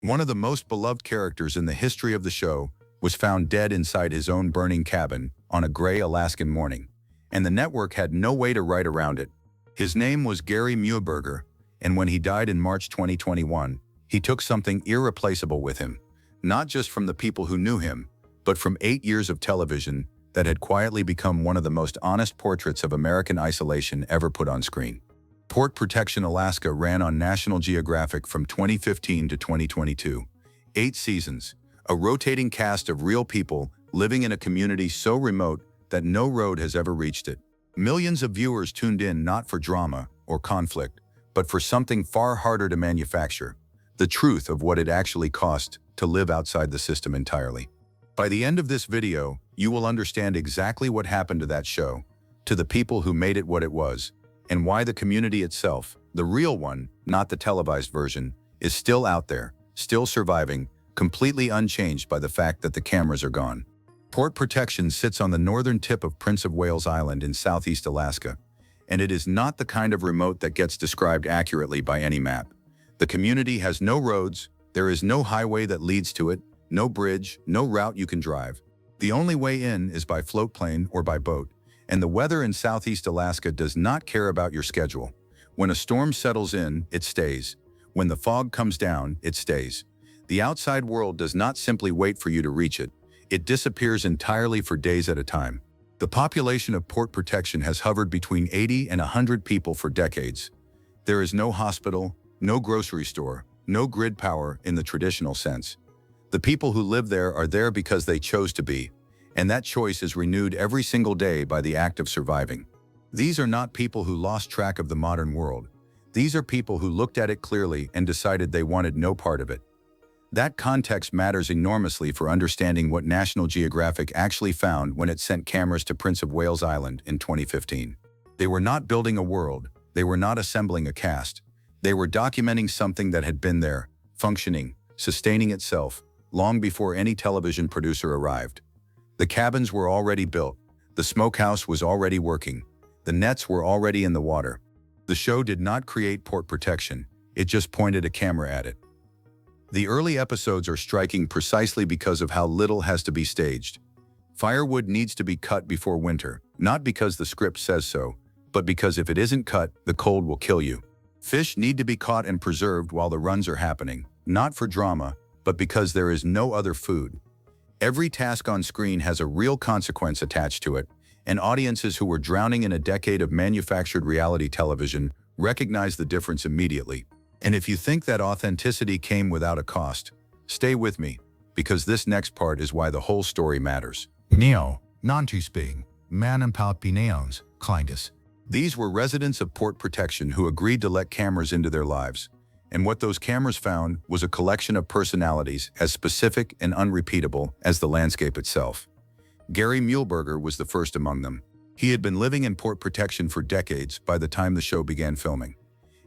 One of the most beloved characters in the history of the show was found dead inside his own burning cabin on a gray Alaskan morning, and the network had no way to write around it. His name was Gary Muehlberger, and when he died in March 2021, he took something irreplaceable with him, not just from the people who knew him, but from 8 years of television that had quietly become one of the most honest portraits of American isolation ever put on screen. Port Protection Alaska ran on National Geographic from 2015 to 2022. 8 seasons, a rotating cast of real people living in a community so remote that no road has ever reached it. Millions of viewers tuned in not for drama or conflict, but for something far harder to manufacture, the truth of what it actually cost to live outside the system entirely. By the end of this video, you will understand exactly what happened to that show, to the people who made it what it was, and why the community itself, the real one, not the televised version, is still out there, still surviving, completely unchanged by the fact that the cameras are gone. Port Protection sits on the northern tip of Prince of Wales Island in southeast Alaska, and it is not the kind of remote that gets described accurately by any map. The community has no roads, there is no highway that leads to it, no bridge, no route you can drive. The only way in is by float plane or by boat, and the weather in southeast Alaska does not care about your schedule. When a storm settles in, it stays. When the fog comes down, it stays. The outside world does not simply wait for you to reach it. It disappears entirely for days at a time. The population of Port Protection has hovered between 80 and 100 people for decades. There is no hospital, no grocery store, no grid power in the traditional sense. The people who live there are there because they chose to be, and that choice is renewed every single day by the act of surviving. These are not people who lost track of the modern world. These are people who looked at it clearly and decided they wanted no part of it. That context matters enormously for understanding what National Geographic actually found when it sent cameras to Prince of Wales Island in 2015. They were not building a world, they were not assembling a cast. They were documenting something that had been there, functioning, sustaining itself, long before any television producer arrived. The cabins were already built, the smokehouse was already working, the nets were already in the water. The show did not create Port Protection, it just pointed a camera at it. The early episodes are striking precisely because of how little has to be staged. Firewood needs to be cut before winter, not because the script says so, but because if it isn't cut, the cold will kill you. Fish need to be caught and preserved while the runs are happening, not for drama, but because there is no other food. Every task on screen has a real consequence attached to it, and audiences who were drowning in a decade of manufactured reality television recognize the difference immediately. And if you think that authenticity came without a cost, stay with me, because this next part is why the whole story matters. Neo, non-to-speak, man and palpinaons, Klindus. These were residents of Port Protection who agreed to let cameras into their lives. And what those cameras found was a collection of personalities as specific and unrepeatable as the landscape itself. Gary Muehlberger was the first among them. He had been living in Port Protection for decades by the time the show began filming.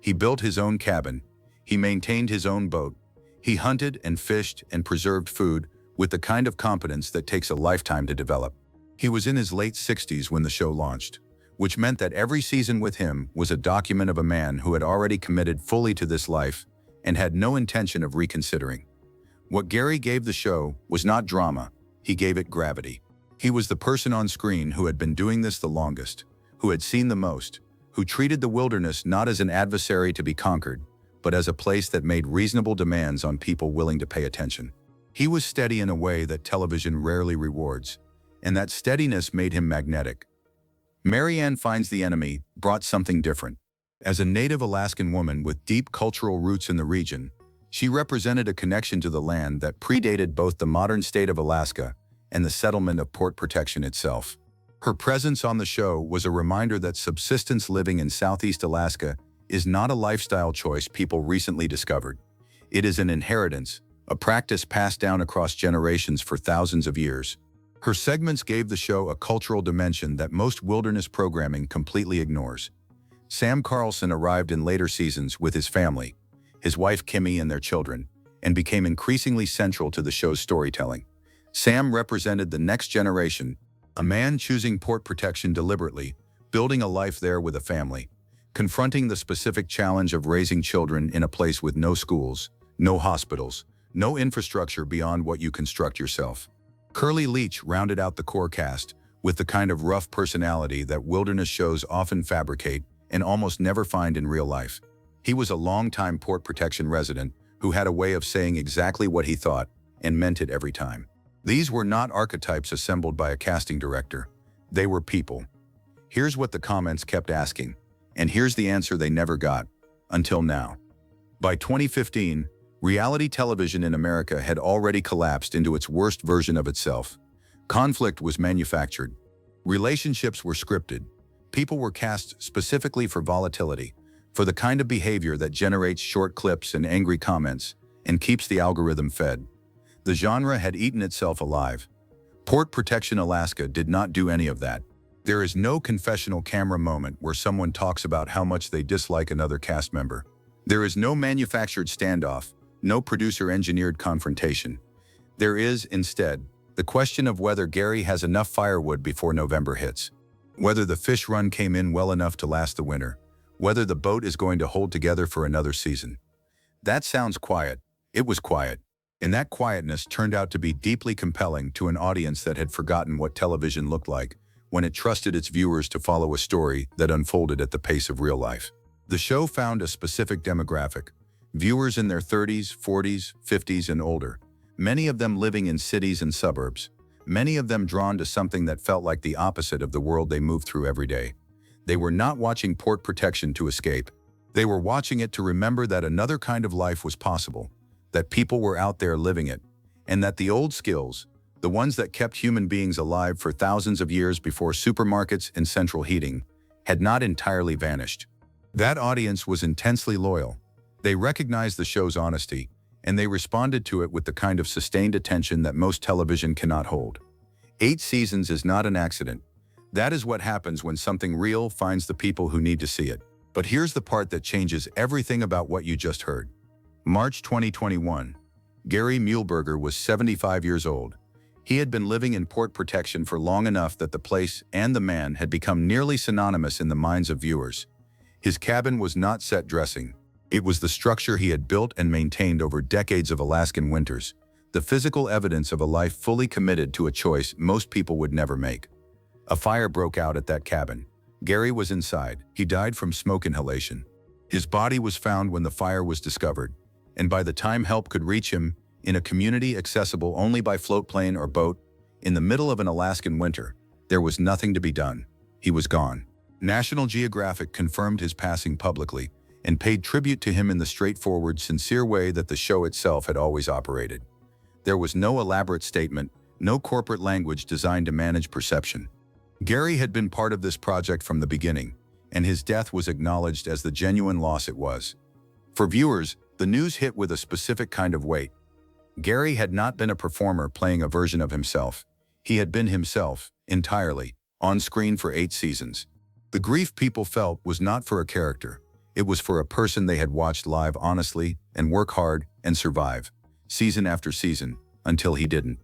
He built his own cabin, he maintained his own boat, he hunted and fished and preserved food with the kind of competence that takes a lifetime to develop. He was in his late 60s when the show launched, which meant that every season with him was a document of a man who had already committed fully to this life and had no intention of reconsidering. What Gary gave the show was not drama, he gave it gravity. He was the person on screen who had been doing this the longest, who had seen the most, who treated the wilderness not as an adversary to be conquered, but as a place that made reasonable demands on people willing to pay attention. He was steady in a way that television rarely rewards, and that steadiness made him magnetic. Marianne Finds the Enemy brought something different. As a native Alaskan woman with deep cultural roots in the region, she represented a connection to the land that predated both the modern state of Alaska and the settlement of Port Protection itself. Her presence on the show was a reminder that subsistence living in Southeast Alaska is not a lifestyle choice people recently discovered. It is an inheritance, a practice passed down across generations for thousands of years. Her segments gave the show a cultural dimension that most wilderness programming completely ignores. Sam Carlson arrived in later seasons with his family, his wife Kimmy and their children, and became increasingly central to the show's storytelling. Sam represented the next generation, a man choosing Port Protection deliberately, building a life there with a family, confronting the specific challenge of raising children in a place with no schools, no hospitals, no infrastructure beyond what you construct yourself. Curly Leach rounded out the core cast with the kind of rough personality that wilderness shows often fabricate and almost never find in real life. He was a longtime port protection resident who had a way of saying exactly what he thought and meant it every time. These were not archetypes assembled by a casting director. They were people. Here's what the comments kept asking, and here's the answer they never got, until now. By 2015, reality television in America had already collapsed into its worst version of itself. Conflict was manufactured. Relationships were scripted. People were cast specifically for volatility, for the kind of behavior that generates short clips and angry comments and keeps the algorithm fed. The genre had eaten itself alive. Port Protection Alaska did not do any of that. There is no confessional camera moment where someone talks about how much they dislike another cast member. There is no manufactured standoff, no producer-engineered confrontation. There is, instead, the question of whether Gary has enough firewood before November hits, whether the fish run came in well enough to last the winter, whether the boat is going to hold together for another season. That sounds quiet. It was quiet. And that quietness turned out to be deeply compelling to an audience that had forgotten what television looked like when it trusted its viewers to follow a story that unfolded at the pace of real life. The show found a specific demographic, viewers in their 30s, 40s, 50s, and older, many of them living in cities and suburbs, many of them drawn to something that felt like the opposite of the world they moved through every day. They were not watching Port Protection to escape. They were watching it to remember that another kind of life was possible, that people were out there living it, and that the old skills, the ones that kept human beings alive for thousands of years before supermarkets and central heating, had not entirely vanished. That audience was intensely loyal. They recognized the show's honesty, and they responded to it with the kind of sustained attention that most television cannot hold. 8 seasons is not an accident. That is what happens when something real finds the people who need to see it. But here's the part that changes everything about what you just heard. March 2021. Gary Muehlberger was 75 years old. He had been living in Port Protection for long enough that the place and the man had become nearly synonymous in the minds of viewers. His cabin was not set dressing. It was the structure he had built and maintained over decades of Alaskan winters, the physical evidence of a life fully committed to a choice most people would never make. A fire broke out at that cabin. Gary was inside. He died from smoke inhalation. His body was found when the fire was discovered, and by the time help could reach him, in a community accessible only by float plane or boat, in the middle of an Alaskan winter, there was nothing to be done. He was gone. National Geographic confirmed his passing publicly and paid tribute to him in the straightforward, sincere way that the show itself had always operated. There was no elaborate statement, no corporate language designed to manage perception. Gary had been part of this project from the beginning, and his death was acknowledged as the genuine loss it was. For viewers, the news hit with a specific kind of weight. Gary had not been a performer playing a version of himself. He had been himself, entirely, on screen for 8 seasons. The grief people felt was not for a character. It was for a person they had watched live honestly and work hard and survive, season after season, until he didn't.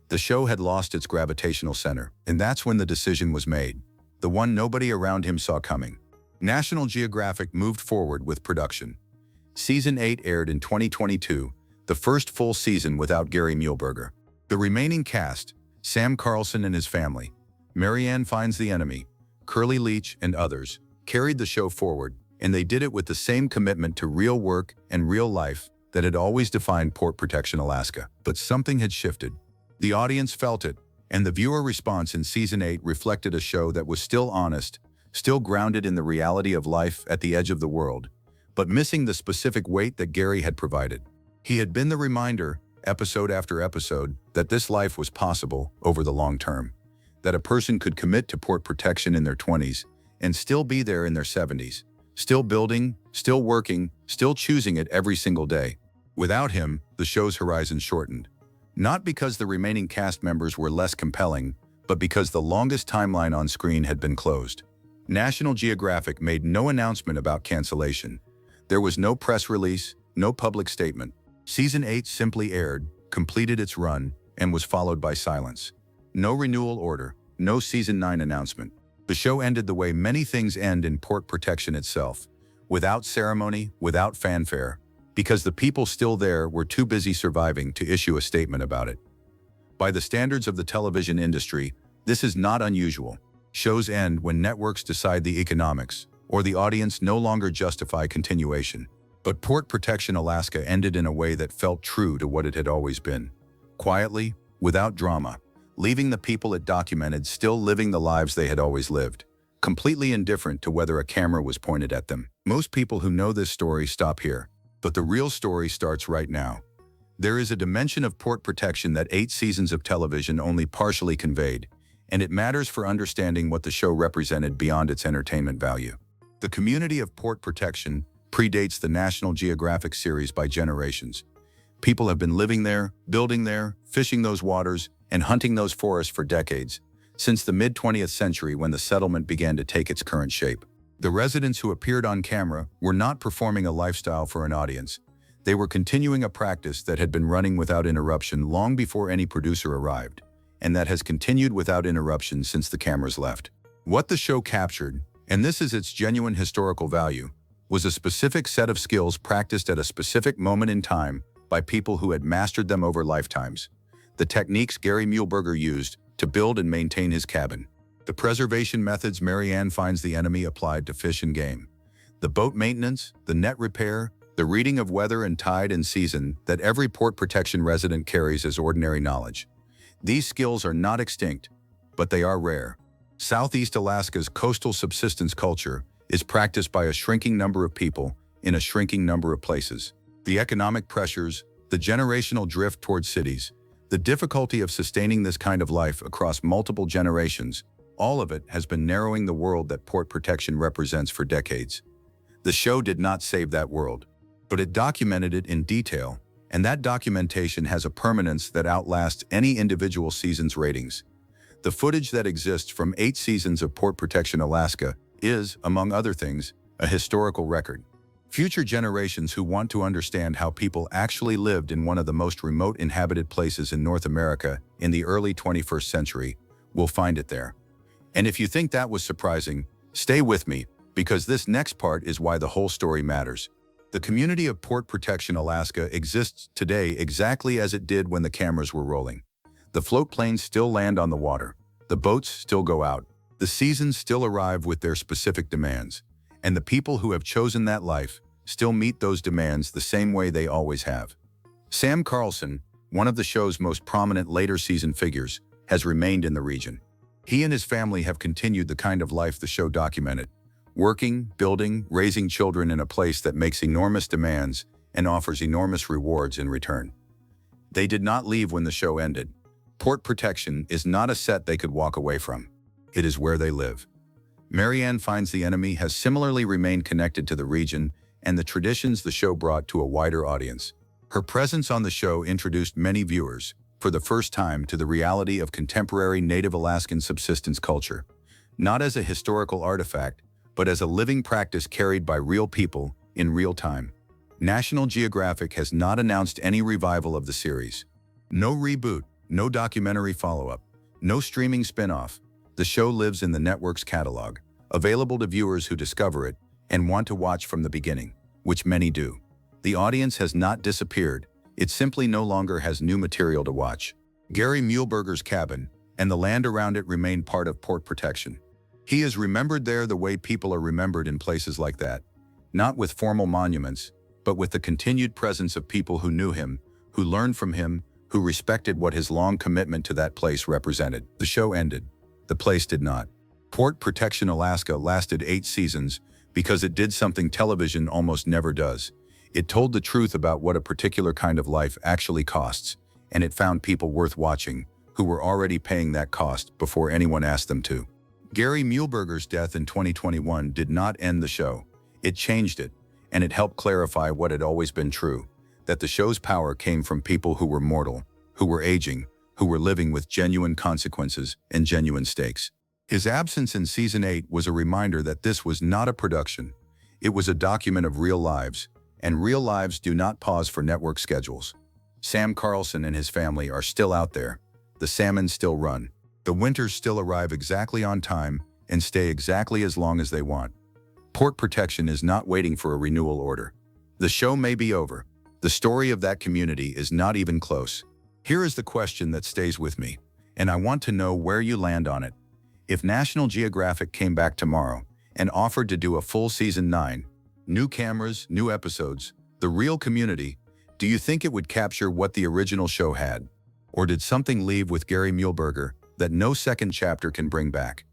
The show had lost its gravitational center, and that's when the decision was made, the one nobody around him saw coming. National Geographic moved forward with production. Season 8 aired in 2022, the first full season without Gary Muehlberger. The remaining cast, Sam Carlson and his family, Marianne Finds the Enemy, Curly Leach, and others, carried the show forward, and they did it with the same commitment to real work and real life that had always defined Port Protection Alaska. But something had shifted. The audience felt it, and the viewer response in Season 8 reflected a show that was still honest, still grounded in the reality of life at the edge of the world, but missing the specific weight that Gary had provided. He had been the reminder, episode after episode, that this life was possible over the long term, that a person could commit to port protection in their 20s and still be there in their 70s, still building, still working, still choosing it every single day. Without him, the show's horizon shortened. Not because the remaining cast members were less compelling, but because the longest timeline on screen had been closed. National Geographic made no announcement about cancellation. There was no press release, no public statement. Season 8 simply aired, completed its run, and was followed by silence. No renewal order, no Season 9 announcement. The show ended the way many things end in port protection itself, without ceremony, without fanfare, because the people still there were too busy surviving to issue a statement about it. By the standards of the television industry, this is not unusual. Shows end when networks decide the economics, or the audience no longer justify continuation. But Port Protection Alaska ended in a way that felt true to what it had always been. Quietly, without drama, leaving the people it documented still living the lives they had always lived, completely indifferent to whether a camera was pointed at them. Most people who know this story stop here, but the real story starts right now. There is a dimension of port protection that 8 seasons of television only partially conveyed, and it matters for understanding what the show represented beyond its entertainment value. The community of port protection predates the National Geographic series by generations. People have been living there, building there, fishing those waters, and hunting those forests for decades, since the mid-20th century when the settlement began to take its current shape. The residents who appeared on camera were not performing a lifestyle for an audience. They were continuing a practice that had been running without interruption long before any producer arrived, and that has continued without interruption since the cameras left. What the show captured, and this is its genuine historical value, was a specific set of skills practiced at a specific moment in time by people who had mastered them over lifetimes. The techniques Gary Muehlberger used to build and maintain his cabin. The preservation methods Marianne finds the enemy applied to fish and game. The boat maintenance, the net repair, the reading of weather and tide and season that every port protection resident carries as ordinary knowledge. These skills are not extinct, but they are rare. Southeast Alaska's coastal subsistence culture is practiced by a shrinking number of people in a shrinking number of places. The economic pressures, the generational drift towards cities, the difficulty of sustaining this kind of life across multiple generations, all of it has been narrowing the world that port protection represents for decades. The show did not save that world, but it documented it in detail, and that documentation has a permanence that outlasts any individual season's ratings. The footage that exists from 8 seasons of Port Protection Alaska is, among other things, a historical record. Future generations who want to understand how people actually lived in one of the most remote inhabited places in North America in the early 21st century will find it there. And if you think that was surprising, stay with me, because this next part is why the whole story matters. The community of Port Protection Alaska exists today exactly as it did when the cameras were rolling. The float planes still land on the water. The boats still go out. The seasons still arrive with their specific demands. And the people who have chosen that life still meet those demands the same way they always have. Sam Carlson, one of the show's most prominent later season figures, has remained in the region. He and his family have continued the kind of life the show documented, working, building, raising children in a place that makes enormous demands and offers enormous rewards in return. They did not leave when the show ended. Port Protection is not a set they could walk away from. It is where they live. Marianne Finds the Enemy has similarly remained connected to the region and the traditions the show brought to a wider audience. Her presence on the show introduced many viewers, for the first time, to the reality of contemporary Native Alaskan subsistence culture, not as a historical artifact, but as a living practice carried by real people in real time. National Geographic has not announced any revival of the series. No reboot, no documentary follow-up, no streaming spin-off. The show lives in the network's catalog, available to viewers who discover it and want to watch from the beginning, which many do. The audience has not disappeared. It simply no longer has new material to watch. Gary Muehlberger's cabin and the land around it remain part of Port Protection. He is remembered there the way people are remembered in places like that, not with formal monuments, but with the continued presence of people who knew him, who learned from him, who respected what his long commitment to that place represented. The show ended. The place did not. Port Protection Alaska lasted 8 seasons because it did something television almost never does. It told the truth about what a particular kind of life actually costs, and it found people worth watching who were already paying that cost before anyone asked them to. Gary Muehlberger's death in 2021 did not end the show. It changed it, and it helped clarify what had always been true, that the show's power came from people who were mortal, who were aging, who were living with genuine consequences and genuine stakes. His absence in Season 8 was a reminder that this was not a production. It was a document of real lives, and real lives do not pause for network schedules. Sam Carlson and his family are still out there. The salmon still run. The winters still arrive exactly on time and stay exactly as long as they want. Port Protection is not waiting for a renewal order. The show may be over. The story of that community is not even close. Here is the question that stays with me, and I want to know where you land on it. If National Geographic came back tomorrow and offered to do a full season 9, new cameras, new episodes, the real community, do you think it would capture what the original show had? Or did something leave with Gary Muehlberger that no second chapter can bring back?